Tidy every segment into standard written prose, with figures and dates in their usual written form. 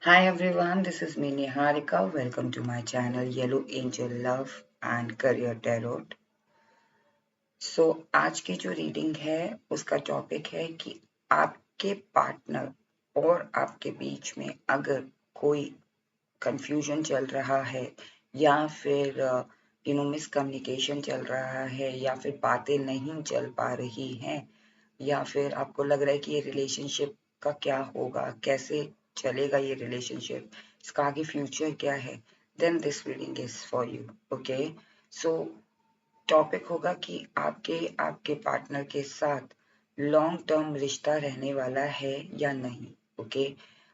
Hi everyone, this is me Niharika. Welcome to my channel Yellow Angel Love and Career Tarot. आज की जो reading है उसका topic है कि आपके पार्टनर और आपके बीच में अगर कोई कंफ्यूजन चल रहा है या फिर मिसकम्युनिकेशन चल रहा है या फिर बातें नहीं चल पा रही हैं या फिर आपको लग रहा है कि ये रिलेशनशिप का क्या होगा, कैसे चलेगा ये रिलेशनशिप, इसका आगे फ्यूचर क्या है, then this reading is for you. Okay, so topic होगा कि आपके आपके पार्टनर के साथ लॉन्ग टर्म रिश्ता रहने वाला है या नहीं। ओके,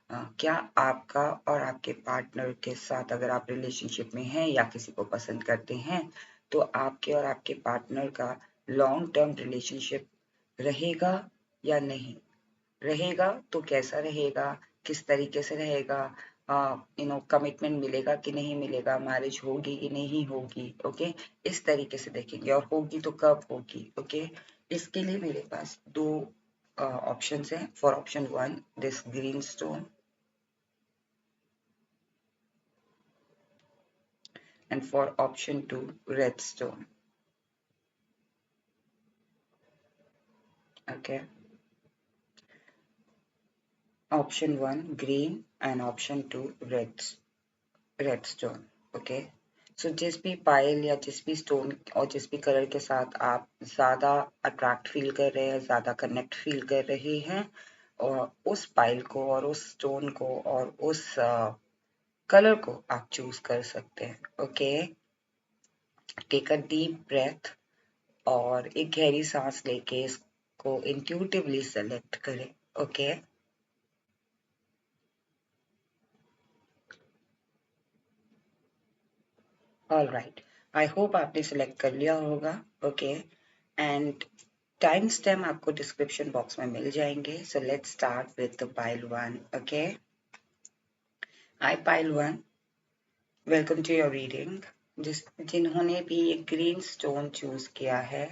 क्या आपका और आपके पार्टनर के साथ अगर आप रिलेशनशिप में हैं या किसी को पसंद करते हैं तो आपके और आपके पार्टनर का लॉन्ग टर्म रिलेशनशिप रहेगा या नहीं रहेगा, तो कैसा रहेगा, किस तरीके से रहेगा, कमिटमेंट मिलेगा कि नहीं मिलेगा, मैरिज होगी कि नहीं होगी। ओके, इस तरीके से देखेंगे और होगी तो कब होगी। ओके, इसके लिए मेरे पास दो ऑप्शंस हैं। For option one this green stone and for option two red stone. Okay, option one green and option two red stone. Okay, so जिस भी पायल या जिस भी स्टोन और जिस भी कलर के साथ आप ज्यादा अट्रैक्ट फील कर रहे हैं, ज्यादा कनेक्ट फील कर रहे हैं, और उस पायल को और उस स्टोन को और उस कलर को आप चूज कर सकते हैं। Okay, take a deep breath और एक गहरी सांस लेके इसको इंट्यूटिवली सेलेक्ट करें। Okay, all right, I hope आपने सेलेक्ट कर लिया होगा। ओके, एंड टाइम स्टैम्प आपको डिस्क्रिप्शन बॉक्स में मिल जाएंगे। So let's start with the pile one. Okay, I pile one, welcome to your reading. जिन्होंने भी ये ग्रीन स्टोन चूज किया है,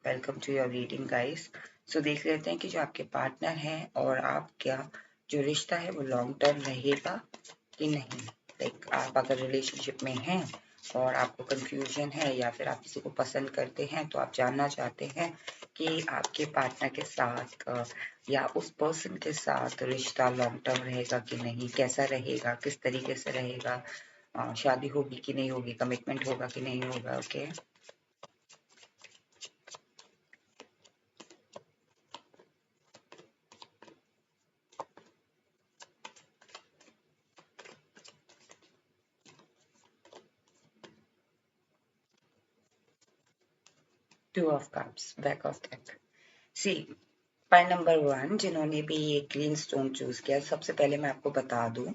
welcome to your reading guys. So देख लेते हैं कि जो आपके पार्टनर है और आपका जो रिश्ता है वो लॉन्ग टर्म रहेगा कि नहीं। लाइक आप अगर रिलेशनशिप में हैं और आपको कंफ्यूजन है या फिर आप किसी को पसंद करते हैं तो आप जानना चाहते हैं कि आपके पार्टनर के साथ या उस पर्सन के साथ रिश्ता लॉन्ग टर्म रहेगा कि नहीं, कैसा रहेगा, किस तरीके से रहेगा, शादी होगी कि नहीं होगी, कमिटमेंट होगा कि नहीं होगा। Okay, two of cups, back of deck. See, pile number one जिन्होंने भी ये ग्रीन स्टोन चूज किया, सबसे पहले मैं आपको बता दूं,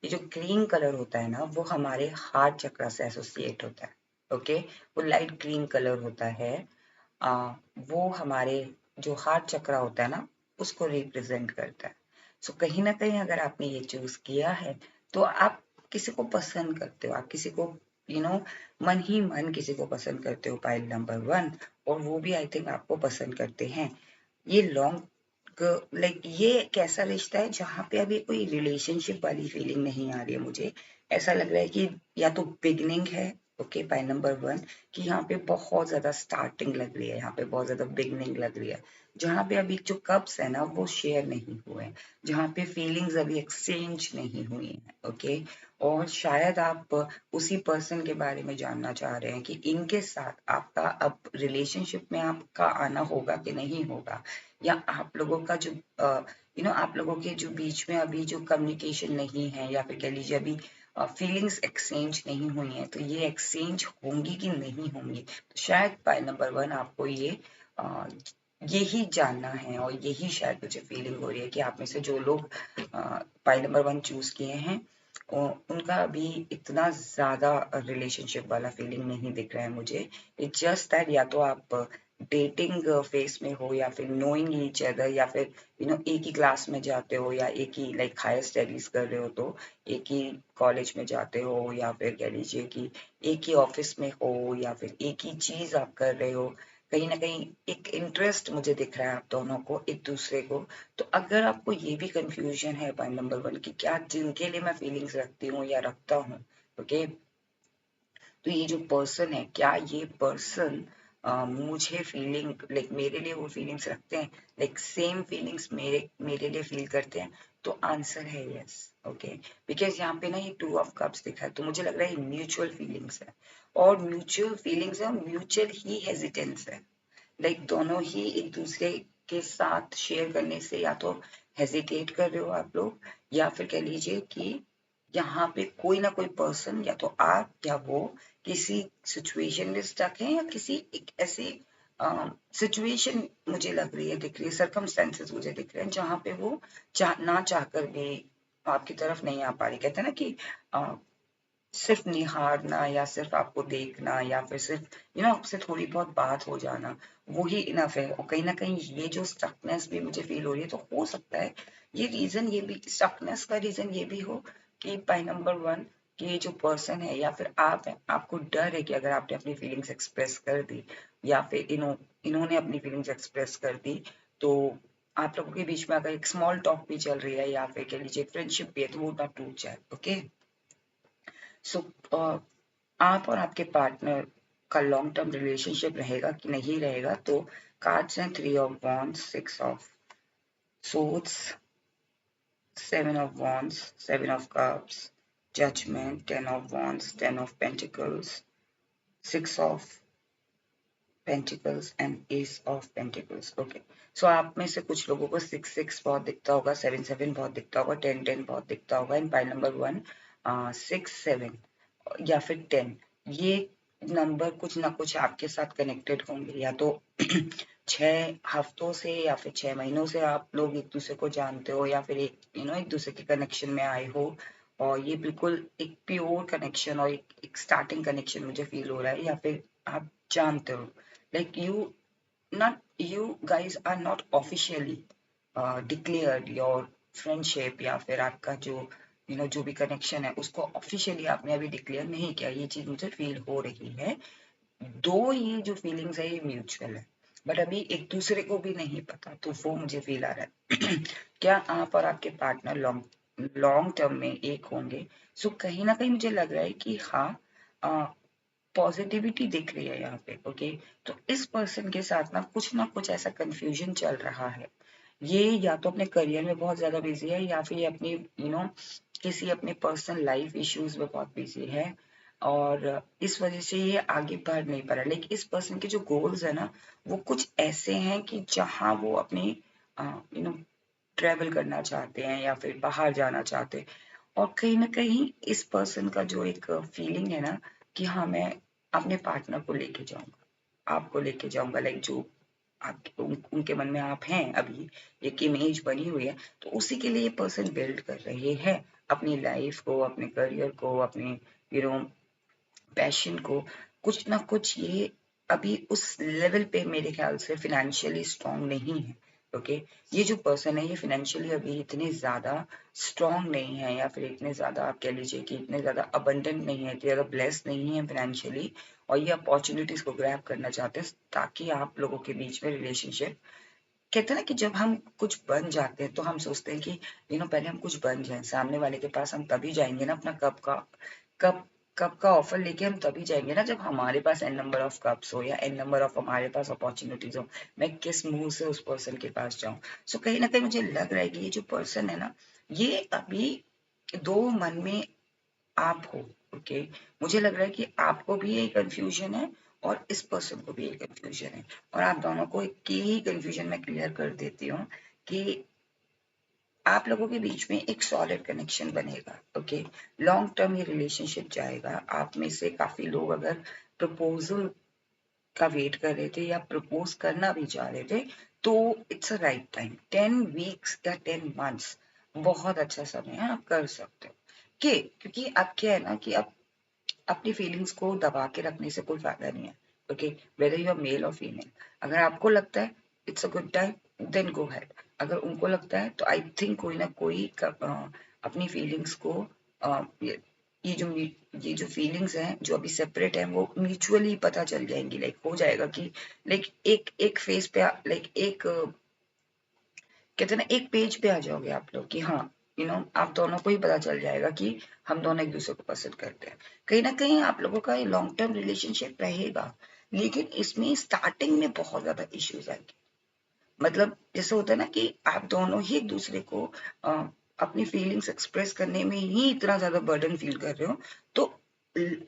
ये जो ग्रीन कलर होता है ना वो हमारे हार्ट चक्र से एसोसिएट होता है। ओके, वो लाइट ग्रीन कलर होता है। वो हमारे जो हार्ट चक्र होता है ना उसको रिप्रेजेंट करता है। सो कहीं ना कहीं अगर आपने ये चूज किया है तो आप किसी को पसंद करते हो, आप किसी को यू you नो know, मन ही मन किसी को पसंद करते हो, पाइल नंबर वन। और वो भी आई थिंक आपको पसंद करते हैं। ये लॉन्ग, लाइक ये एक ऐसा रिश्ता है जहाँ पे अभी कोई रिलेशनशिप वाली फीलिंग नहीं आ रही है मुझे। ऐसा लग रहा है कि या तो बिगनिंग है, ओके, पाई नंबर वन, कि यहाँ पे बहुत ज्यादा स्टार्टिंग लग रही है, यहाँ पे बहुत ज्यादा बिगनिंग लग रही है, जहाँ पे अभी जो कप्स है ना वो शेयर नहीं हुए हैं, जहाँ पे फीलिंग्स अभी एक्सचेंज नहीं हुई हैं। ओके, और शायद आप उसी पर्सन के बारे में जानना चाह रहे हैं कि इनके साथ आपका अब रिलेशनशिप में आपका आना होगा कि नहीं होगा, या आप लोगों का जो आप लोगों के जो बीच में अभी जो कम्युनिकेशन नहीं है या फिर कह लीजिए अभी फीलिंग्स एक्सचेंज नहीं हुई हैं, तो ये एक्सचेंज होंगी कि नहीं होंगी। तो शायद पाइल नंबर वन आपको ये यही जानना है और यही शायद मुझे फीलिंग हो रही है कि आप में से जो लोग पाइल नंबर वन चूज किए हैं उनका अभी इतना ज्यादा रिलेशनशिप वाला फीलिंग नहीं दिख रहा है मुझे। इट्स जस्ट दैट या तो आप डेटिंग फेस में हो या फिर नोइंग ईच अदर, या फिर एक ही क्लास में जाते हो या एक ही लाइक हायर स्टडीज कर रहे हो तो एक ही कॉलेज में जाते हो, या फिर कह लीजिए कि एक ही ऑफिस में हो, या फिर एक ही चीज आप कर रहे हो। कहीं ना कहीं एक इंटरेस्ट मुझे दिख रहा है आप दोनों को एक दूसरे को। तो अगर आपको ये भी कंफ्यूजन है पॉइंट नंबर 1 की क्या जिनके लिए मैं फीलिंग्स रखती हूँ या रखता हूँ, ओके, तो ये जो पर्सन है क्या ये पर्सन मुझे फीलिंग लाइक मेरे लिए वो फीलिंग्स रखते हैं, लाइक सेम फीलिंग्स मेरे मेरे लिए फील करते हैं, तो आंसर है यस। ओके, बिकॉज यहाँ पे ना ये 2 ऑफ कप्स दिखा है तो मुझे लग रहा है म्यूचुअल फीलिंग्स है, और म्यूचुअल फीलिंग्स है, म्यूचुअल ही हेजिटेंस है, लाइक दोनों ही एक दूसरे के साथ शेयर करने से या तो हेजिटेट कर रहे हो आप लोग, या फिर कह लीजिए कि यहाँ पे कोई ना कोई पर्सन या तो आप या वो किसी सिचुएशन में स्टक है, या किसी एक ऐसी सिचुएशन मुझे लग रही है, दिख रही है, सर्कमस्टेंसेस मुझे दिख रहे हैं जहाँ पे वो ना चाहकर भी आपकी तरफ नहीं आ पा रही। कहते हैं ना कि सिर्फ निहारना या सिर्फ आपको देखना या फिर सिर्फ आपसे थोड़ी बहुत बात हो जाना वो ही इनफ है। और कहीं ना कहीं ये जो स्टकनेस भी मुझे फील हो रही है, तो हो सकता है ये रीजन, ये भी स्टकनेस का रीजन ये भी हो कि पॉइंट नंबर 1 कि ये जो पर्सन है या फिर आप है, आपको डर है कि अगर आपने अपनी फीलिंग्स एक्सप्रेस कर दी या फिर इन्होंने अपनी फीलिंग्स एक्सप्रेस कर दी, तो आप लोगों के बीच में अगर एक स्मॉल टॉक भी चल रही है या फिर कह लीजिए फ्रेंडशिप भी है, तो वो ना टूट जाए। ओके, सो आप और आपके पार्टनर का लॉन्ग टर्म रिलेशनशिप रहेगा कि नहीं रहेगा, तो कार्ड्स हैं 3 of wands, 6 of swords, 7 of wands, 7 of cups, judgment, 10 of wands, 10 of pentacles, 6 of pentacles and ace of pentacles. Okay, so आप में से कुछ लोगों को 6 बहुत दिखता होगा, 7 बहुत दिखता होगा, 10 बहुत दिखता होगा। इन पाइल नंबर 1 6 7 या फिर 10 ये नंबर कुछ ना कुछ आपके साथ कनेक्टेड होंगे, या तो 6 हफ्तों से या फिर 6 महीनों से आप लोग एक दूसरे को जानते हो, या फिर एक दूसरे के कनेक्शन में आए हो, और ये बिल्कुल एक प्योर कनेक्शन और एक स्टार्टिंग कनेक्शन मुझे फील हो रहा है, या फिर आप जानते हो, like you guys are not officially declared your friendship, या फिर आपका जो जो भी कनेक्शन है उसको ऑफिशियली आपने अभी डिक्लेयर नहीं किया। ये चीज मुझे फील हो रही है, दो ये जो फीलिंग्स है ये म्यूचुअल है, बट अभी एक दूसरे को भी नहीं पता, तो वो मुझे फील आ रहा है। क्या आप और आपके पार्टनर लॉन्ग लॉन्ग टर्म में एक होंगे? सो कहीं ना कहीं मुझे लग रहा है कि हाँ, पॉजिटिविटी दिख रही है यहाँ पे। ओके, तो इस पर्सन के साथ ना कुछ ऐसा कंफ्यूजन चल रहा है, ये या तो अपने करियर में बहुत ज्यादा बिजी है, या फिर ये अपनी किसी अपने पर्सनल लाइफ इश्यूज में बहुत बिजी है, और इस वजह से ये आगे बढ़ नहीं पा रहा। लेकिन इस पर्सन के जो गोल्स है ना, वो कुछ ऐसे हैं कि जहाँ वो अपने ट्रेवल करना चाहते हैं या फिर बाहर जाना चाहते हैं, और कहीं ना कहीं इस पर्सन का जो एक फीलिंग है ना कि हाँ मैं अपने पार्टनर को लेके जाऊंगा, आपको लेके जाऊंगा, लाइक जो उनके मन में आप हैं अभी, एक इमेज बनी हुई है, तो उसी के लिए ये पर्सन बिल्ड कर रहे हैं अपनी लाइफ को, अपने करियर को, अपने पैशन को। कुछ ना कुछ ये अभी उस लेवल पे मेरे ख्याल से फिनेंशियली स्ट्रांग नहीं है। ओके, ये जो पर्सन है ये फिनेंशियली अभी इतने ज्यादा स्ट्रांग नहीं है, या फिर इतने ज्यादा आप कह लीजिए कि इतने ज्यादा अबंडेंट नहीं है, इतने ज्यादा ब्लेस्ड नहीं है फिनेंशियली, और ये अपॉर्चुनिटीज को ग्रैब करना चाहते हैं ताकि आप लोगों के बीच में रिलेशनशिप, कहते हैं ना कि जब हम कुछ बन जाते हैं तो हम सोचते हैं कि पहले हम कुछ बन जाएं, सामने वाले के पास हम तभी जाएंगे ना अपना कप कप का ऑफर लेके, हम तभी जाएंगे ना जब हमारे पास एन नंबर ऑफ कप्स हो या एन नंबर ऑफ हमारे पास अपॉर्चुनिटीज हो। मैं किस मुंह से उस पर्सन के पास जाऊं? सो कहीं ना कहीं मुझे लग रहा है कि ये जो पर्सन है ना, ये अभी दो मन में आप हो। ओके, मुझे लग रहा है कि आपको भी ये कंफ्यूजन है और इस पर्सन को भी ये कंफ्यूजन है, और आप दोनों को एक ही कंफ्यूजन में क्लियर कर देती हूँ कि आप लोगों के बीच में एक सॉलिड कनेक्शन बनेगा। ओके, लॉन्ग टर्म ये रिलेशनशिप जाएगा। आप में से काफी लोग अगर प्रपोजल का वेट कर रहे थे या प्रपोज करना भी चाह रहे थे, तो it's a right time. 10 weeks या 10 मंथ्स बहुत अच्छा समय है, आप कर सकते हो। क्योंकि अब क्या है ना कि अब अपनी फीलिंग्स को दबा के रखने से कोई फायदा नहीं है। Okay, whether you are male और फीमेल, अगर आपको लगता है it's a good time, then go ahead. अगर उनको लगता है तो आई थिंक कोई ना कोई अपनी फीलिंग्स को ये जो फीलिंग्स हैं जो अभी सेपरेट हैं वो म्यूचुअली पता चल जाएंगी, लाइक हो जाएगा कि लाइक एक फेस पे लाइक एक कहते हैं ना एक पेज पे आ जाओगे आप लोग कि हाँ आप दोनों को ही पता चल जाएगा कि हम दोनों एक दूसरे को पसंद करते हैं। कहीं ना कहीं आप लोगों का लॉन्ग टर्म रिलेशनशिप रहेगा, लेकिन इसमें स्टार्टिंग में बहुत ज्यादा इश्यूज आएंगे। मतलब जैसे होता है ना कि आप दोनों ही एक दूसरे को अपनी फीलिंग्स एक्सप्रेस करने में ही इतना ज्यादा बर्डन फील कर रहे हो, तो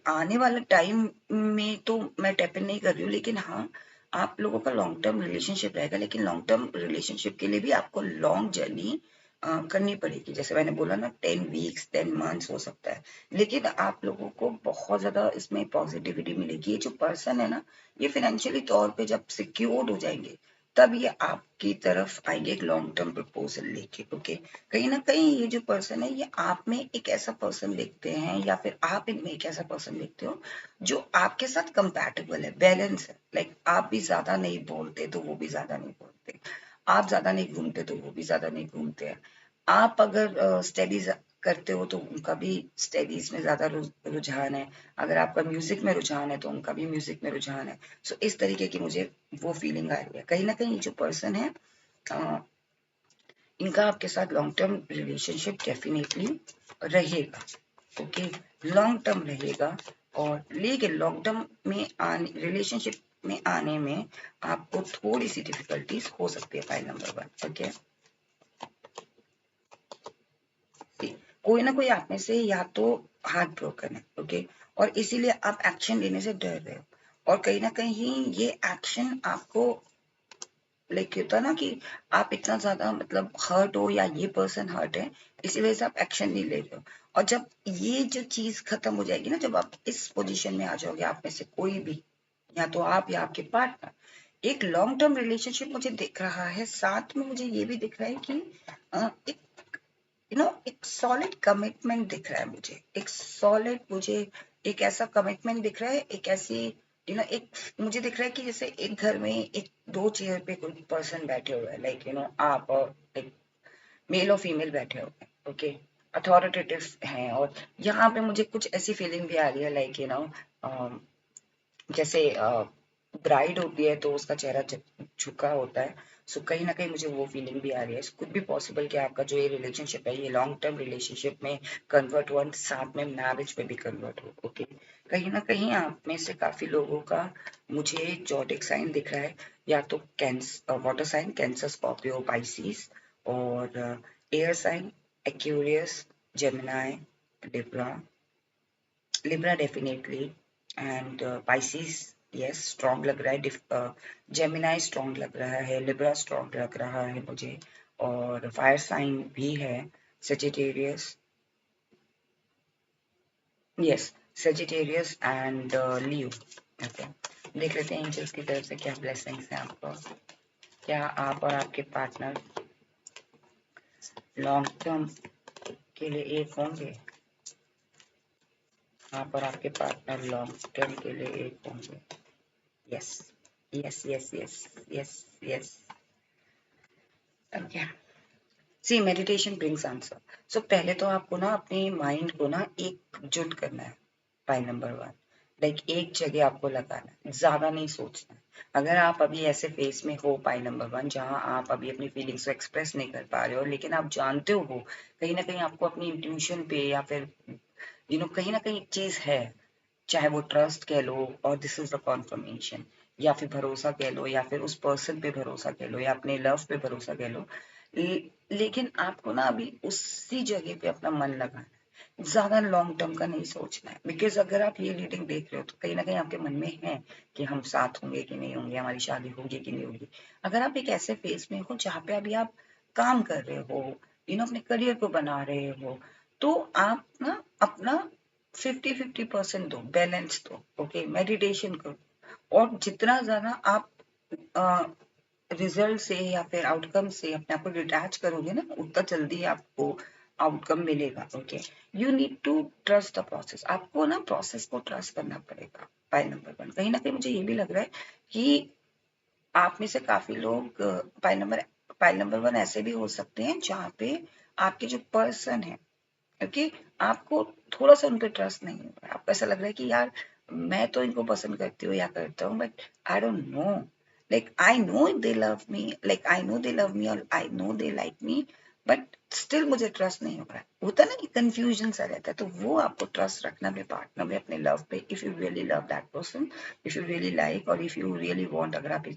आने वाला टाइम में तो मैं टैप इन नहीं कर रही हूँ, लेकिन हाँ आप लोगों का लॉन्ग टर्म रिलेशनशिप रहेगा, लेकिन लॉन्ग टर्म रिलेशनशिप के लिए भी आपको लॉन्ग जर्नी करनी पड़ेगी। जैसे मैंने बोला ना 10 वीक्स 10 मंथ्स हो सकता है, लेकिन आप लोगों को बहुत ज्यादा इसमें पॉजिटिविटी मिलेगी। ये जो पर्सन है ना, ये फाइनेंशियली तौर पे जब सिक्योर्ड हो जाएंगे तब ये आपकी तरफ आएंगे एक लॉन्ग टर्म प्रपोजल लेके। ओके, कहीं ना कहीं ये जो पर्सन है ये आप में एक ऐसा पर्सन देखते हैं, या फिर आप इनमें एक ऐसा पर्सन देखते हो जो आपके साथ कंपैटिबल है, बैलेंस है। लाइक आप भी ज्यादा नहीं बोलते तो वो भी ज्यादा नहीं बोलते, आप ज्यादा नहीं घूमते तो वो भी ज्यादा नहीं घूमते हैं। आप अगर स्टडीज करते हो तो उनका भी स्टडीज में ज्यादा रुझान है, अगर आपका म्यूजिक में रुझान है तो उनका भी म्यूजिक में रुझान है। सो इस तरीके की मुझे वो फीलिंग आ रही है। कहीं ना कहीं जो पर्सन है इनका आपके साथ लॉन्ग टर्म रिलेशनशिप डेफिनेटली रहेगा। ओके, लॉन्ग टर्म रहेगा। और लेकिन लॉन्ग टर्म में आने रिलेशनशिप में आने में आपको थोड़ी सी डिफिकल्टीज हो सकती है। File number 1। ओके, कोई ना कोई आप में से या तो हार्ट ब्रोकन है। ओके, और इसीलिए आप एक्शन लेने से डर रहे हो, और कहीं ना कहीं ये एक्शन आपको लाइक होता है ना कि आप इतना ज्यादा मतलब हर्ट हो, या ये पर्सन हर्ट है, इसी वजह से आप एक्शन नहीं ले रहे हो। और जब ये जो चीज खत्म हो जाएगी ना, जब आप इस पोजीशन में आ जाओगे, आप में से कोई भी, या तो आप या आपके पार्टनर, एक लॉन्ग टर्म रिलेशनशिप मुझे दिख रहा है। साथ में मुझे ये भी दिख रहा है कि एक एक सॉलिड कमिटमेंट दिख रहा है मुझे, एक सॉलिड मुझे एक ऐसा कमिटमेंट दिख रहा है, एक ऐसी एक मुझे दिख रहा है कि जैसे एक घर में एक दो चेयर पे कोई पर्सन बैठे हुए हैं, लाइक आप और एक मेल और फीमेल बैठे हुए हैं। ओके, अथॉरिटेटिव हैं, और यहाँ पे मुझे कुछ ऐसी फीलिंग भी आ रही है, लाइक जैसे ब्राइड होती है तो उसका चेहरा झुका होता है। सो कहीं ना कहीं मुझे वो फीलिंग भी आ रही है। कुछ भी पॉसिबल कि आपका जो ये रिलेशनशिप है ये लॉन्ग टर्म रिलेशनशिप में कन्वर्ट हुआ, साथ में मैरिज में भी कन्वर्ट हो। ओके, कहीं ना कहीं आप में से काफी लोगों का मुझे जॉडिक साइन दिख रहा है, या तो Cancer water sign, Cancer, Scorpio, Pisces, और air sign Aquarius, Gemini, Libra, Libra definitely, and Pisces yes strong लग रहा है, जेमिनाई स्ट्रॉन्ग लग रहा है, लिब्रा स्ट्रॉन्ग लग रहा है मुझे, और फायर साइन भी है, Sagittarius, yes Sagittarius and Leo. Okay, देख लेते हैं एंजल्स की तरफ से क्या ब्लेसिंग्स हैं आपको। क्या आप और आपके पार्टनर लॉन्ग टर्म के लिए एक होंगे? आप और आपके पार्टनर लॉन्ग टर्म के लिए एक होंगे? Yes yes yes yes yes yes. Okay, see meditation brings answer. So पहले तो आपको ना अपने माइंड को ना एकजुट करना है। पॉइंट नंबर 1, लाइक एक जगह आपको लगाना है, ज्यादा नहीं सोचना है। अगर आप अभी ऐसे फेस में हो, पॉइंट नंबर 1, जहां आप अभी अपनी फीलिंग्स को एक्सप्रेस नहीं कर पा रहे हो, लेकिन आप जानते हो कहीं ना कहीं आपको अपनी इंट्यूशन पे, या फिर कहीं ना कहीं एक चीज है, चाहे वो ट्रस्ट कह लो, और दिस इज द कॉन्फर्मेशन, या फिर भरोसा कह लो, या फिर उस पर्सन पे भरोसा कह लो, या अपने लव पे भरोसा कह लो। लेकिन आपको ना अभी उसी जगह पे अपना मन लगाना है, ज्यादा लॉन्ग टर्म का नहीं सोचना है। बिकॉज अगर आप ये रीडिंग देख रहे हो तो कहीं ना कहीं आपके मन में है कि हम साथ होंगे कि नहीं होंगे, हमारी शादी होगी कि नहीं होगी। अगर आप एक ऐसे फेज में हो जहाँ पे अभी आप काम कर रहे हो, अपने करियर को बना रहे हो, तो आप ना अपना 50-50% दो, बैलेंस दो। ओके, मेडिटेशन करो, और जितना ज्यादा आप रिजल्ट से या फिर आउटकम से अपने आप को डिटैच करोगे ना, उतना जल्दी आपको आउटकम मिलेगा। Okay, you need to trust the process. आपको ना प्रोसेस को ट्रस्ट करना पड़ेगा। पॉइंट नंबर 1, कहीं ना कहीं मुझे ये भी लग रहा है कि आप में से काफी लोग पॉइंट नंबर 1 ऐसे भी हो सकते हैं जहाँ पे आपके जो पर्सन है ओके आपको थोड़ा सा उन पर ट्रस्ट नहीं हो रहा है, आपको ऐसा लग रहा है कि यार मैं तो इनको पसंद करती हूँ या करता हूँ, but I don't know, like I know they love me, like I know they love me और I know they like me, but still मुझे ट्रस्ट नहीं हो रहा है, होता है ना कि कंफ्यूजन सा रहता है। तो वो आपको ट्रस्ट रखना अपने पार्टनर में, अपने लव पे, if you really love that person, if you really like और इफ यू रियली वांट, अगर आप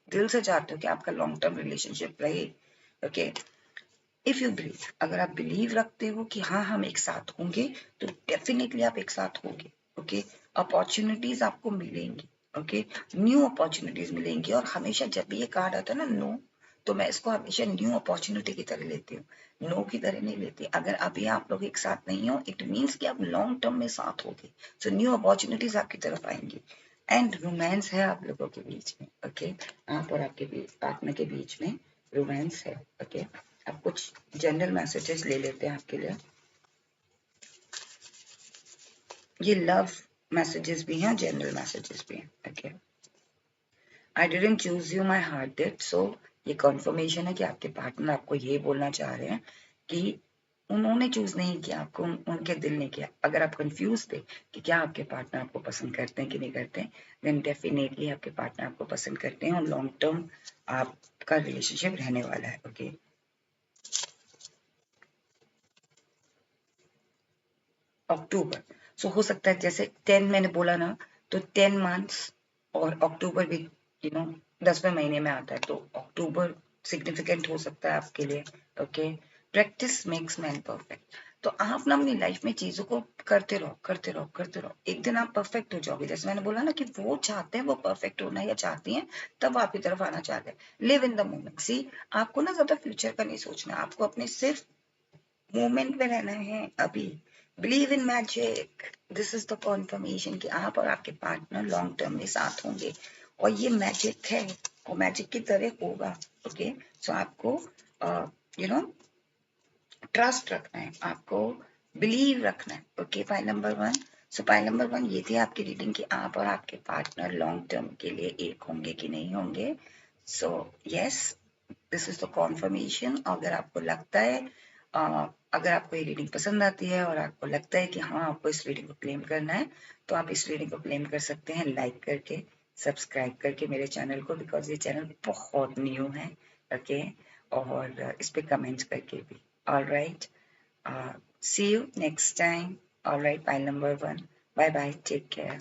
दिल से चाहते हो कि आपका लॉन्ग टर्म रिलेशनशिप रहे, ओके, इफ यू बिलीव, अगर आप बिलीव रखते हो कि हाँ हम एक साथ होंगे, तो डेफिनेटली आप एक साथ होंगे। ओके अपॉर्चुनिटीज आपको मिलेंगी, ओके न्यू अपॉर्चुनिटीज मिलेंगी। और हमेशा जब भी ये कार्ड आता है ना नो, तो मैं इसको हमेशा न्यू अपॉर्चुनिटी की तरह लेती हूँ, नो की तरह नहीं लेती। अगर अभी आप लोग एक साथ नहीं हो, इट मीन्स कि आप लॉन्ग टर्म में साथ होगे, सो न्यू अपॉर्चुनिटीज आपकी तरफ आएंगी एंड रोमांस है आप लोगों के बीच में। ओके आप और आपके बीच, पार्टनर के बीच में रोमांस है। ओके अब कुछ जनरल मैसेजेस ले लेते हैं आपके लिए। ये लव मैसेजेस भी हैं, जनरल मैसेजेस भी हैं। Okay I didn't choose you my heart did, so ये कॉन्फर्मेशन है कि आपके पार्टनर आपको ये बोलना चाह रहे हैं कि उन्होंने चूज नहीं किया आपको, उनके दिल ने किया। अगर आप कंफ्यूज थे कि क्या आपके पार्टनर आपको पसंद करते हैं कि नहीं करते, देन डेफिनेटली आपके पार्टनर आपको पसंद करते हैं और लॉन्ग टर्म आपका रिलेशनशिप रहने वाला है। ओके अक्टूबर, सो हो सकता है जैसे 10 मैंने बोला ना, तो 10 मंथ्स और अक्टूबर भी यू नो 10वें महीने में आता है, तो अक्टूबर सिग्निफिकेंट हो सकता है आपके लिए। Okay practice makes man perfect, तो आप ना अपनी लाइफ में चीजों को करते रहो करते रहो करते रहो, एक दिन आप परफेक्ट हो जाओगे। जैसे मैंने बोला ना कि वो चाहते हैं, वो परफेक्ट होना या चाहती हैं, तब आपकी तरफ आना चाहते हैं। लिव इन द मोमेंट, सी आपको ना ज्यादा फ्यूचर का नहीं सोचना, आपको अपने सिर्फ मोमेंट में रहना है अभी। Believe in magic, this is the conformation कि आप और आपके पार्टनर लॉन्ग टर्म में साथ होंगे और ये मैजिक है और मैजिक की तरह होगा। ओके सो आपको यू नो ट्रस्ट रखना है, आपको बिलीव रखना है। ओके पाई नंबर वन, सो पाई नंबर वन ये थी आपकी रीडिंग कि आप और आपके पार्टनर लॉन्ग टर्म के लिए एक होंगे कि नहीं होंगे। So yes this is the conformation. अगर आपको लगता है अगर आपको ये रीडिंग पसंद आती है और आपको लगता है कि हाँ आपको इस रीडिंग को क्लेम करना है, तो आप इस रीडिंग को क्लेम कर सकते हैं लाइक करके, सब्सक्राइब करके मेरे चैनल को, बिकॉज ये चैनल बहुत न्यू है। ओके और इस पे कमेंट्स करके भी। All right see you next time. All right pile number one, bye bye, take care.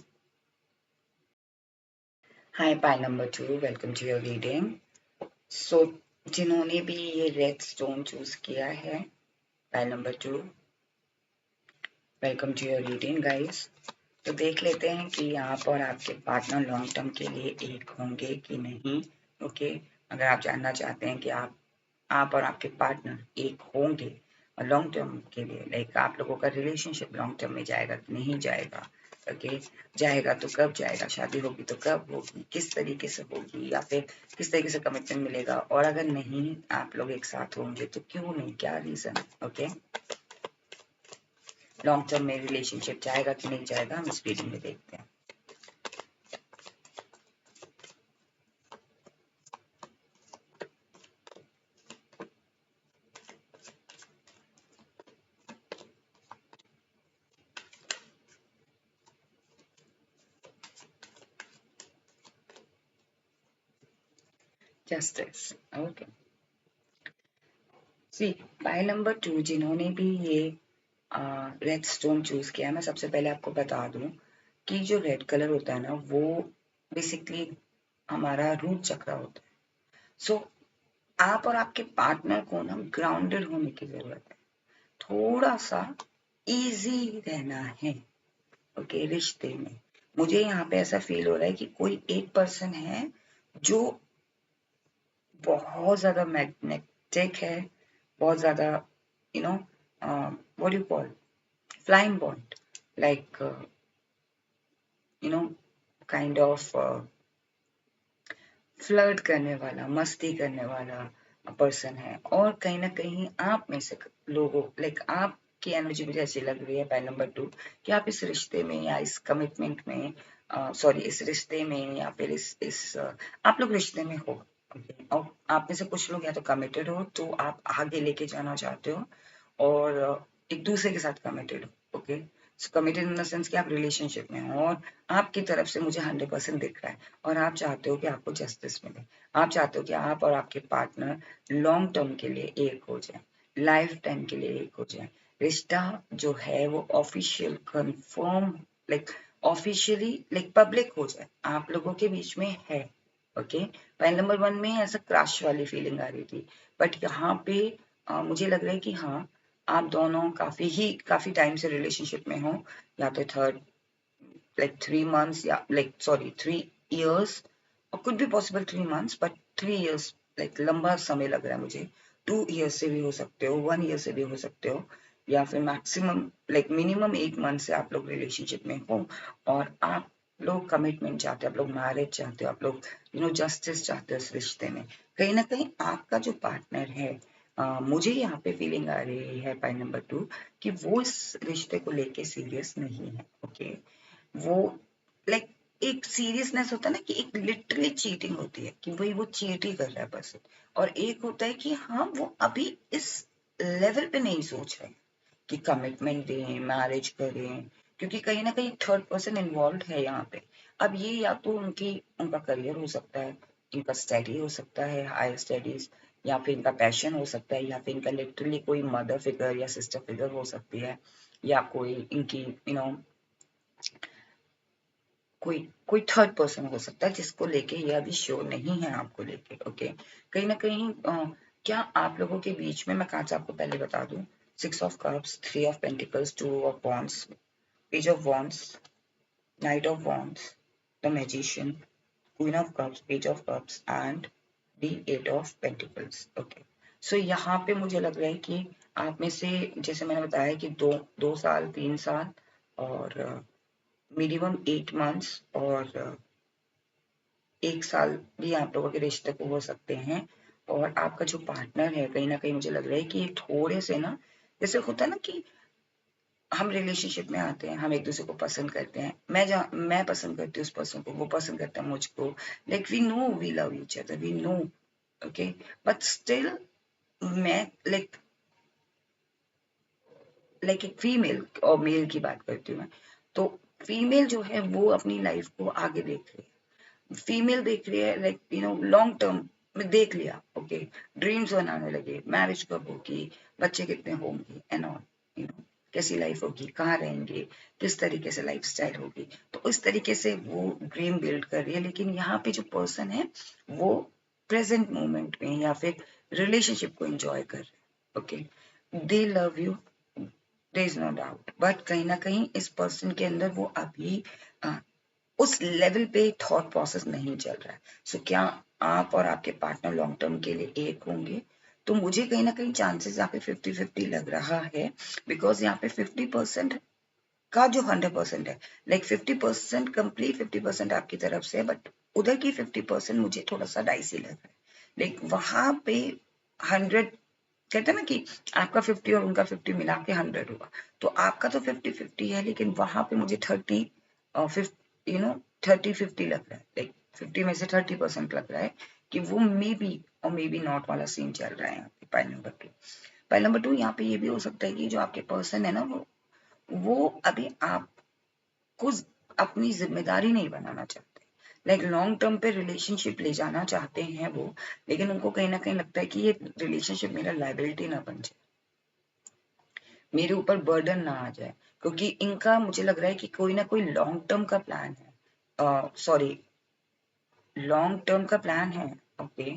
Hi pile number two, welcome to your reading. So जिन्होंने भी ये रेड स्टोन चूज किया है, pile number two, welcome to your reading guys. तो देख लेते हैं कि आप और आपके पार्टनर लॉन्ग टर्म के लिए एक होंगे कि नहीं। ओके अगर आप जानना चाहते हैं कि आप और आपके पार्टनर एक होंगे और लॉन्ग टर्म के लिए, लाइक आप लोगों का रिलेशनशिप लॉन्ग टर्म में जाएगा कि नहीं जाएगा। ओके जाएगा तो कब जाएगा, शादी होगी तो कब होगी, किस तरीके से होगी, या फिर किस तरीके से कमिटमेंट मिलेगा, और अगर नहीं आप लोग एक साथ होंगे तो क्यों नहीं, क्या रीजन। ओके लॉन्ग टर्म में रिलेशनशिप जाएगा कि नहीं जाएगा, हम इस रीडिंग में देखते हैं। जस्टिस, ओके सी पाई नंबर टू जिन्होंने भी ये रेड स्टोन चूज किया, मैं सबसे पहले आपको बता दूं कि जो रेड कलर होता है ना, वो बेसिकली हमारा रूट चक्र होता है। सो आप और आपके पार्टनर को ना ग्राउंडेड होने की जरूरत है, थोड़ा सा इजी रहना है। ओके रिश्ते में मुझे यहाँ पे ऐसा फील हो रहा है कि कोई एक पर्सन है जो बहुत ज्यादा मैग्नेटिक है, बहुत ज्यादा you know what you call flying bond, like you know kind of flirt करने वाला, मस्ती करने वाला पर्सन है। और कहीं ना कहीं आप में से लोगों, लाइक आपकी एनर्जी मुझे ऐसी लग रही है पॉइंट नंबर टू, कि आप इस रिश्ते में या इस कमिटमेंट में, सॉरी इस रिश्ते में या फिर इस आप लोग रिश्ते में हो। और आप में से कुछ लोग या तो कमिटेड हो, तो आप आगे लेके जाना चाहते हो, और एक दूसरे के साथ कमिटेड हो। Okay, so committed in the sense कि आप रिलेशनशिप में हो और आपकी तरफ से मुझे 100% दिख रहा है और आप चाहते हो कि आपको जस्टिस मिले, आप चाहते हो कि आप और आपके पार्टनर लॉन्ग टर्म के लिए एक हो जाए, लाइफ टाइम के लिए एक हो जाए। रिश्ता जो है वो official confirm, like officially like public हो जाए, आप लोगों के बीच में है। ओके, पॉइंट नंबर 1 में ऐसा क्रश वाली फीलिंग आ रही थी, बट यहाँ पे मुझे लग रहा है कि हाँ, आप दोनों काफी टाइम से रिलेशनशिप में हो, या तो थर्ड लाइक 3 months या लाइक सॉरी 3 years, और कुछ भी possible 3 months, but 3 years like लंबा समय लग रहा है मुझे। 2 years से भी हो सकते हो, 1 year से भी हो सकते हो, या फिर मैक्सिमम लाइक मिनिमम 1 month से आप लोग रिलेशनशिप में हो और आप लोग कमिटमेंट चाहते हो, आप लोग मैरिज चाहते हो, आप लोग जस्टिस चाहते हो इस रिश्ते में। कहीं ना कहीं आपका जो पार्टनर है, मुझे यहाँ पे फीलिंग आ रही है पॉइंट नंबर 2 कि वो इस रिश्ते को लेके सीरियस नहीं है। ओके, वो लाइक एक सीरियसनेस होता है ना कि एक लिटरली चीटिंग होती है कि वही वो चीट ही कर रहा है बस, और एक होता है कि हाँ वो अभी इस लेवल पे नहीं सोच रहे कि कमिटमेंट दें, मैरिज करें, क्योंकि कहीं ना कहीं थर्ड पर्सन इन्वॉल्व है यहाँ पे। अब ये या तो उनका करियर हो सकता है, इनका स्टडी हो सकता है, हायर स्टडीज, या फिर इनका पैशन हो सकता है, या फिर इनका लिटरली कोई मदर फिगर या सिस्टर फिगर हो सकती है, या कोई इनकी कोई कोई थर्ड पर्सन हो सकता है जिसको लेके ये अभी श्योर नहीं है आपको लेके। ओके, कहीं ना कहीं क्या आप लोगों के बीच में, मैं कहाँ से आपको पहले बता दूं, 6 of Cups, 3 of Pentacles, 2 of Wands, Page of Wands, Knight of Wands, the Magician, Queen of Cups, Page of Cups and the 8 of Pentacles। Okay, सो यहाँ पे मुझे लग रहा है कि आप में से, जैसे मैंने बताया कि 2 साल 3 साल और मिनिमम 8 months और 1 साल भी आप लोगों के रिश्ते को हो सकते हैं। और आपका जो पार्टनर है, कहीं ना कहीं मुझे लग रहा है कि थोड़े से ना, जैसे होता है ना कि हम रिलेशनशिप में आते हैं, हम एक दूसरे को पसंद करते हैं, मैं पसंद करती हूँ उस पर्सन को, वो पसंद करता है मुझको, like we know we love each other, we know. Okay, but still मैं एक फीमेल और मेल की बात करती हूँ मैं, तो फीमेल जो है वो अपनी लाइफ को आगे देख रही है, फीमेल देख रही है लाइक लॉन्ग टर्म में देख लिया। ओके, ड्रीम्स बनाने लगे, मैरिज कब होगी, बच्चे कितने होंगे एंड ऑल, कैसी लाइफ होगी, कहाँ रहेंगे, किस तरीके से लाइफ स्टाइल होगी, तो इस तरीके से वो ड्रीम बिल्ड कर रही है। लेकिन यहाँ पे जो पर्सन है वो प्रेजेंट मोमेंट में या फिर रिलेशनशिप को एंजॉय कर रहे हैं। Okay, they love you, there is no doubt, but कहीं ना कहीं इस पर्सन के अंदर वो अभी उस लेवल पे थॉट प्रोसेस नहीं चल रहा है। सो क्या आप और आपके पार्टनर लॉन्ग टर्म के लिए एक होंगे? तो मुझे कहीं ना कहीं चांसेस यहाँ पे 50-50 लग रहा है, बिकॉज यहाँ पे 50% का जो 100% है, लाइक 50% कंप्लीट, 50% आपकी तरफ से है, बट उधर की 50% मुझे थोड़ा सा डाइसी लग रहा है। लाइक वहां पे 100, कहते हैं ना कि आपका 50 और उनका 50 मिला के 100 हुआ, तो आपका तो 50-50 है, लेकिन वहां पे मुझे 30 और 30-50 लग रहा है, लाइक 50 में से 30% लग रहा है कि वो मे बी और मे बी नॉट वाला सीन चल रहा है यहाँ पे। पाइल नंबर 2 यहाँ पे ये भी हो सकता है कि जो आपके पर्सन है ना, वो अभी आपको अपनी जिम्मेदारी नहीं बनाना चाहते, लाइक लॉन्ग टर्म पे रिलेशनशिप ले जाना चाहते हैं वो, लेकिन उनको कहीं ना कहीं लगता है कि ये रिलेशनशिप मेरा लाइबिलिटी ना बन जाए, मेरे ऊपर बर्डन ना आ जाए, क्योंकि इनका मुझे लग रहा है कि कोई ना कोई लॉन्ग टर्म का प्लान है, सॉरी लॉन्ग टर्म का प्लान है। Okay,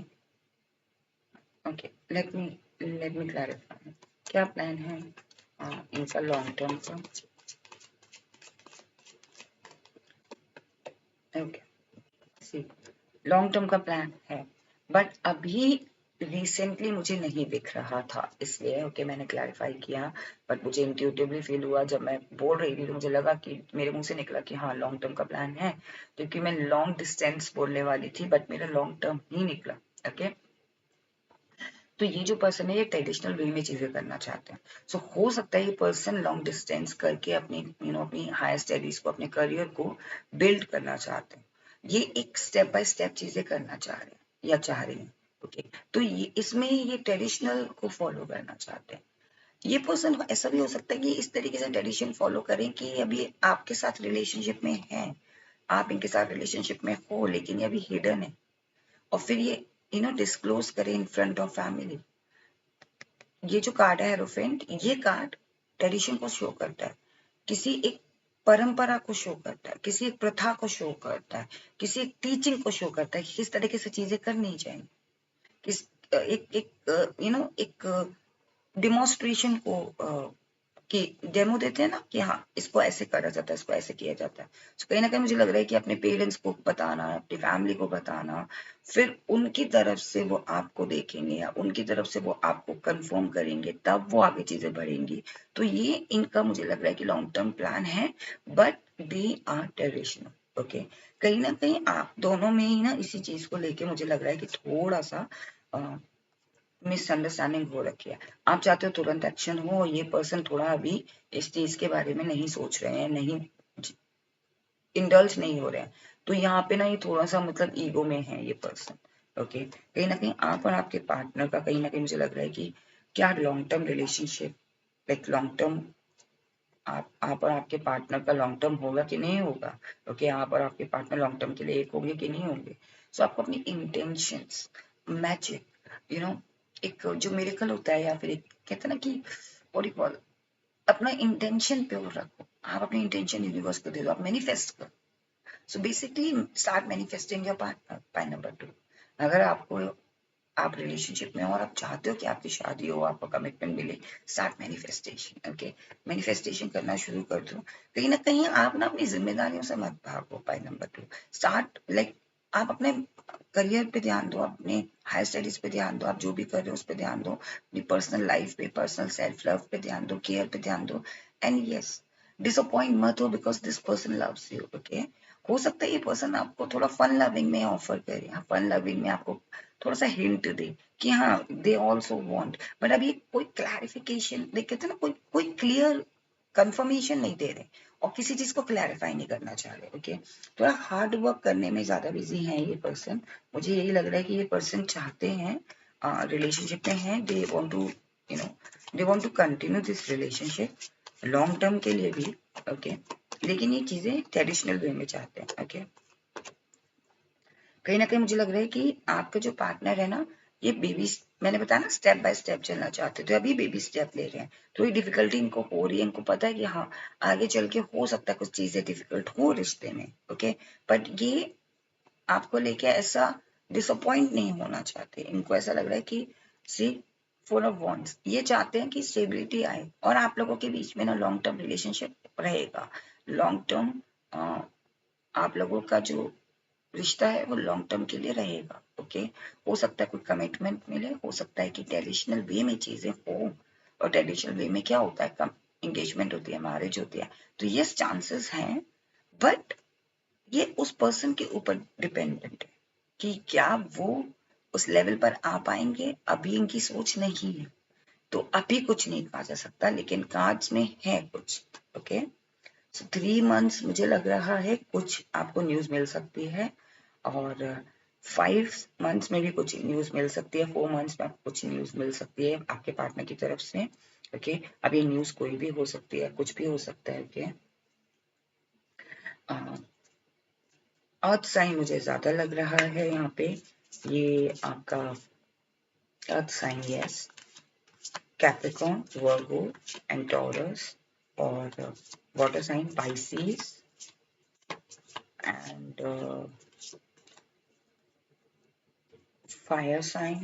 okay, let me clarify, क्या प्लान है इनका लॉन्ग टर्म का? ओके, सी, लॉन्ग टर्म का प्लान है, बट अभी रिसेंटली मुझे नहीं दिख रहा था, इसलिए ओके मैंने क्लैरिफाई किया। बट मुझे इंट्यूटिवली फील हुआ जब मैं बोल रही थी, तो मुझे लगा कि मेरे मुंह से निकला कि हाँ लॉन्ग टर्म का प्लान है, क्योंकि मैं लॉन्ग डिस्टेंस बोलने वाली थी, बट मेरा लॉन्ग टर्म ही निकला। ओके, तो ये जो पर्सन है ये ट्रेडिशनल वे में चीजें करना चाहते हैं। सो हो सकता है ये पर्सन लॉन्ग डिस्टेंस करके अपनी हायर स्टडीज को, अपने करियर को बिल्ड करना चाहते हैं, ये एक स्टेप बाय स्टेप चीजें करना चाह रहे हैं या चाह रही हैं। ओके, तो ये इसमें ये ट्रेडिशनल को फॉलो करना चाहते हैं, ये पर्सन ऐसा भी हो सकता है कि इस तरीके से ट्रेडिशन फॉलो करें कि अभी आपके साथ रिलेशनशिप में है, आप इनके साथ रिलेशनशिप में हो, लेकिन ये अभी हिडन है, और फिर ये डिस्क्लोज करें इन फ्रंट ऑफ फैमिली। ये जो कार्ड है हेरोफेंट, ये कार्ड ट्रेडिशन को शो करता है, किसी एक परंपरा को शो करता है, किसी एक प्रथा को शो करता है, किसी एक टीचिंग को शो करता है कि किस तरीके से चीजें करनी चाहिए, किस एक एक एक डिमोन्स्ट्रेशन को कि डेमो देते हैं ना कि हाँ इसको ऐसे करा जाता है, इसको ऐसे किया जाता है। तो कहीं ना कहीं मुझे लग रहा है कि अपने पेरेंट्स को बताना, अपनी फैमिली को बताना, फिर उनकी तरफ से वो आपको देखेंगे या उनकी तरफ से वो आपको कंफर्म करेंगे, तब वो आगे चीजें बढ़ेंगी। तो ये इनका मुझे लग रहा है कि लॉन्ग टर्म प्लान है, but they are traditional. Okay, कहीं ना कहीं आप दोनों में ही ना इसी चीज को लेके मुझे लग रहा है कि थोड़ा सा मिसअंडरस्टैंडिंग हो रखी है। आप चाहते हो तुरंत एक्शन हो, और ये पर्सन थोड़ा अभी इस चीज के बारे में नहीं सोच रहे हैं, नहीं इंडल्ज नहीं हो रहे हैं। तो यहाँ पे ना ये थोड़ा सा मतलब ईगो में है ये पर्सन। ओके, कहीं ना कहीं आप और आपके पार्टनर का कहीं ना कहीं मुझे लग रहा है कि क्या long term relationship, like long term आप और आपके पार्टनर का लॉन्ग टर्म होगा कि नहीं होगा। ओके, आप और आपके पार्टनर लॉन्ग टर्म के लिए एक होंगे कि नहीं होंगे। सो आपको अपनी इंटेंशंस, मैजिक, एक जो मिरेकल होता है, या फिर एक कहते हैं ना कि व्हाट यू कॉल, अपना इंटेंशन प्योर रखो। आप अपनी इंटेंशन यूनिवर्स को दे दो, आप मैनिफेस्ट करो। So basically start manifesting your partner. Point number 2, अगर आपको आप रिलेशनशिप में हो और आप चाहते हो कि आपकी शादी हो, आपको कमिटमेंट मिले, स्टार्ट मैनिफेस्टेशन। ओके, मैनिफेस्टेशन करना शुरू कर दो। कहीं ना कहीं आप ना अपनी जिम्मेदारियों से मत भागो। पॉइंट नंबर 2, स्टार्ट लाइक आप अपने करियर पे ध्यान दो, अपने हायर स्टडीज पे ध्यान दो, आप जो भी कर रहे हो उस पर ध्यान दो, अपनी पर्सनल लाइफ पे, पर्सनल सेल्फ लव पे ध्यान दो, केयर पे ध्यान दो। एंड यस, डिसअपॉइंट मत हो, because this person loves you. Okay, हो सकता है ये पर्सन आपको थोड़ा फन लविंग में ऑफर करे, फन लविंग में आपको थोड़ा सा हिंट दे कि हाँ दे ऑल्सो वॉन्ट, बट अभी कोई क्लैरिफिकेशन, देख कहते ना कोई कोई क्लियर कंफर्मेशन नहीं दे रहे, और किसी चीज को क्लैरिफाई नहीं करना चाह रहे। ओके, थोड़ा हार्ड वर्क करने में ज्यादा बिजी है ये पर्सन। मुझे यही लग रहा है कि ये पर्सन चाहते हैं, रिलेशनशिप में है, they want to they want to continue this relationship long term के लिए भी। ओके, लेकिन ये चीजें ट्रेडिशनल वे में चाहते हैं। ओके, कहीं ना कहीं मुझे लग रहा है कि आपका जो पार्टनर है ना, ये बेबी, मैंने बताया ना स्टेप बाय स्टेप चलना चाहते, तो अभी बेबी स्टेप ले रहे हैं। थोड़ी डिफिकल्टी इनको हो रही है, इनको पता है कि हाँ आगे चल के हो सकता है कुछ चीजें डिफिकल्ट हो रिश्ते में। ओके, बट ये आपको लेके ऐसा डिसअपॉइंट नहीं होना चाहते। इनको ऐसा लग रहा है कि सी फुल ऑफ वॉन्ट्स, ये चाहते हैं कि स्टेबिलिटी आए और आप लोगों के बीच में ना लॉन्ग टर्म रिलेशनशिप रहेगा। लॉन्ग टर्म आप लोगों का जो रिश्ता है वो लॉन्ग टर्म के लिए रहेगा। ओके, हो सकता है कोई कमिटमेंट मिले, हो सकता है कि ट्रेडिशनल वे में चीजें हो, और ट्रेडिशनल वे में क्या होता है, कम एंगेजमेंट होती है, मैरिज होती है। तो ये चांसेस हैं, बट ये उस पर्सन के ऊपर डिपेंडेंट है कि क्या वो उस लेवल पर आ पाएंगे। अभी इनकी सोच नहीं है, तो अभी कुछ नहीं कहा जा सकता, लेकिन कार्ड्स में है कुछ। ओके, सो 3 मंथ्स मुझे लग रहा है कुछ आपको न्यूज मिल सकती है, और 5 मंथ्स में भी कुछ न्यूज मिल सकती है, 4 मंथ्स में आपको कुछ न्यूज मिल सकती है आपके पार्टनर की तरफ से। ओके, अब ये न्यूज कोई भी हो सकती है, कुछ भी हो सकता है। ओके, अर्थ साइन मुझे ज्यादा लग रहा है यहाँ पे, ये आपका earth sign, yes, Capricorn, Virgo and Taurus, और water sign Pisces and fire sign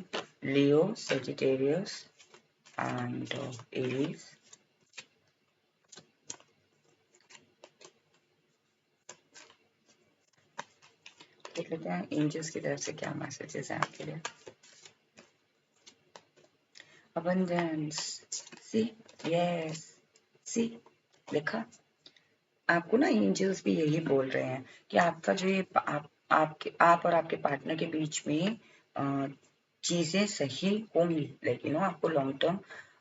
Leo, Sagittarius and Aries. देख लेते हैं एंजल्स की तरफ से क्या मैसेजेस हैं आपके लिए। अबंडेंस, सी, यस, सी, देखा, आपको ना एंजल्स भी यही बोल रहे हैं कि आपका जो ये आप और आपके पार्टनर के बीच में चीजें सही होंगी, लेकिन आपको लॉन्ग टर्म,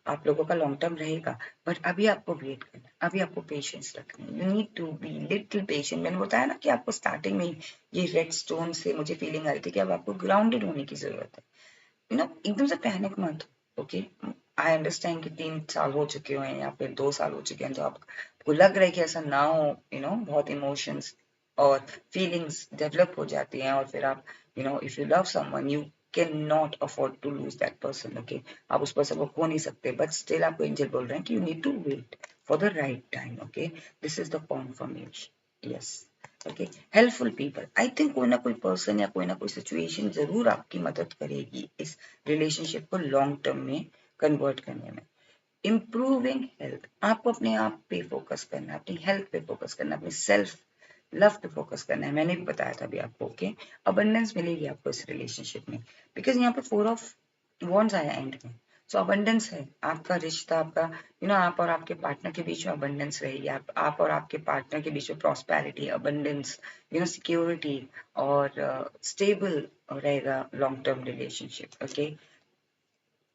आप लोगों का लॉन्ग टर्म रहेगा, बट अभी आपको वेट करना, अभी आपको पेशेंस रखना है। You need to be little patient. मैंने बताया ना कि आपको स्टार्टिंग में ये रेड स्टोन से मुझे फीलिंग आई थी कि अब आपको ग्राउंडेड होने की जरूरत है। एकदम से पैनिक मत। ओके, आई अंडरस्टैंड कि 3 साल हो चुके हैं या फिर 2 साल हो चुके हैं, तो आपको लग रहा है कि ऐसा ना हो, बहुत इमोशंस और फीलिंग्स डेवलप हो जाती हैं, और फिर आप if you love someone you can not afford to lose that person, okay. आप उस पर्सन को खो नहीं सकते, बट स्टिल आपको एंजल बोल रहे हैं कि you need to wait for the right time, okay. This is the confirmation, yes, okay. Helpful people, I think कोई ना कोई पर्सन या कोई ना कोई सिचुएशन जरूर आपकी मदद करेगी इस रिलेशनशिप को लॉन्ग टर्म में कन्वर्ट करने में। इम्प्रूविंग हेल्थ, आपको अपने आप पे फोकस करना है, अपनी हेल्थ पे फोकस करना है, अपनी सेल्फ लव पे फोकस करना है। मैंने भी बताया था अभी आपको, ओके। अबंडेंस मिलेगी आपको इस रिलेशनशिप में, बिकॉज यहाँ पे 4 ऑफ वॉन्ड्स आया एंड में, सो अबंडेंस है आपका रिश्ता, आपका आप और आपके पार्टनर के बीच में अबंडेंस रहेगी, आप और आपके पार्टनर के बीच में प्रॉस्पेरिटी, अबंडेंस, सिक्योरिटी और स्टेबल रहेगा लॉन्ग टर्म रिलेशनशिप, ओके।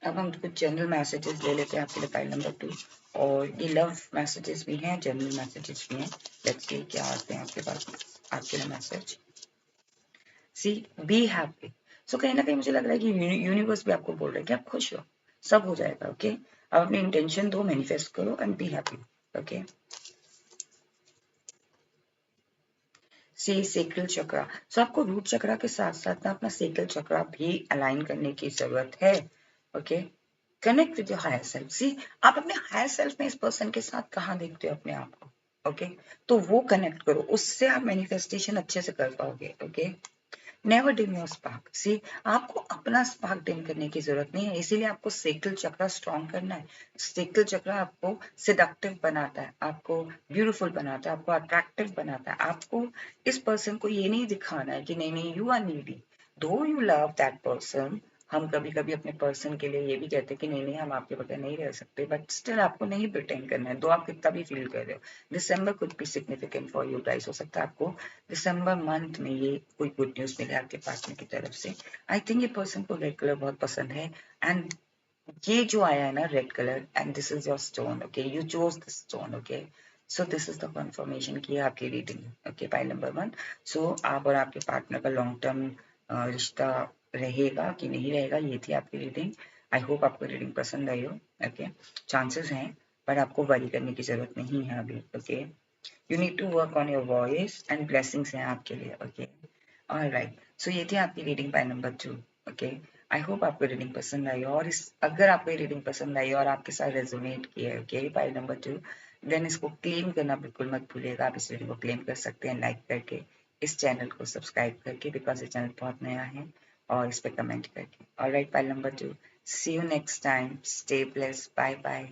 अब हम कुछ जनरल मैसेजेस ले लेते हैं आपके लिए, फाइल नंबर 2, और ये लव मैसेजेस भी हैं, जनरल मैसेजेस भी हैं। लेट्स सी क्या आते हैं आपके पास, आपके लिए message. See, be happy. So कहीं ना कहीं मुझे लग रहा है कि यूनिवर्स भी आपको बोल रहा है कि आप खुश हो, सब हो जाएगा, ओके। अब अपनी इंटेंशन दो, मैनिफेस्ट करो and be happy, okay. See, sacral chakra. So आपको रूट चक्रा के साथ साथ ना अपना सेक्रल चक्रा भी अलाइन करने की जरूरत है, okay. Connect with your higher self. See, आप अपने हायर सेल्फ में इस पर्सन के साथ कहाँ देखते हो अपने आप को, ओके। तो वो कनेक्ट करो, उससे आप मैनिफेस्टेशन अच्छे से कर पाओगे, okay. Never dim your spark. See, आपको अपना स्पार्क डिम करने की जरूरत नहीं है, इसीलिए आपको सेक्रल चक्रा स्ट्रॉन्ग करना है। सेक्रल चक्रा आपको सिडक्टिव बनाता है, आपको ब्यूटीफुल बनाता है, आपको अट्रैक्टिव बनाता है। आपको इस पर्सन को ये नहीं दिखाना है कि नहीं नहीं यू आर नीडी, दो यू लव दैट पर्सन। हम कभी कभी अपने पर्सन के लिए ये भी कहते हैं कि नहीं नहीं हम आपके बगैर नहीं रह सकते, बट स्टिल आपको नहीं प्रिटेंड करना है, दो आप कितना भी फील कर रहे हो। December could be significant for you guys, हो सकता है आपको दिसंबर मंथ में ये कोई गुड न्यूज मिले आपके पार्टनर की तरफ से। आई थिंक ये पर्सन को रेड कलर बहुत पसंद है, एंड ये जो आया है ना red colour, and this is your stone, okay, you chose this stone, okay. So this is the confirmation की है आपकी रीडिंग, ओके, पाइल नंबर 1। सो आप और आपके पार्टनर का लॉन्ग टर्म रिश्ता रहेगा कि नहीं रहेगा, ये थी आपकी रीडिंग। आई होप आपको रीडिंग पसंद आई हो, ओके। चांसेस हैं, बट आपको वरी करने की जरूरत नहीं है अभी, okay. You need to work on your voice and blessings हैं आपके लिए, ओके। ऑलराइट, सो ये थी आपकी reading pile number 2, okay. I hope आपको रीडिंग पसंद आई, और इस अगर आपको ये रीडिंग पसंद आई और आपके साथ रेजोनेट किया है, ओके, पाई नंबर 2, देन इसको क्लेम करना बिल्कुल मत भूलिएगा। आप इस रीडिंग को क्लेम कर सकते हैं लाइक करके, इस चैनल को सब्सक्राइब करके, बिकॉज ये चैनल बहुत नया है, और इस पर कमेंट करके। Alright, pile number 2, see you next time, stay blessed, bye bye.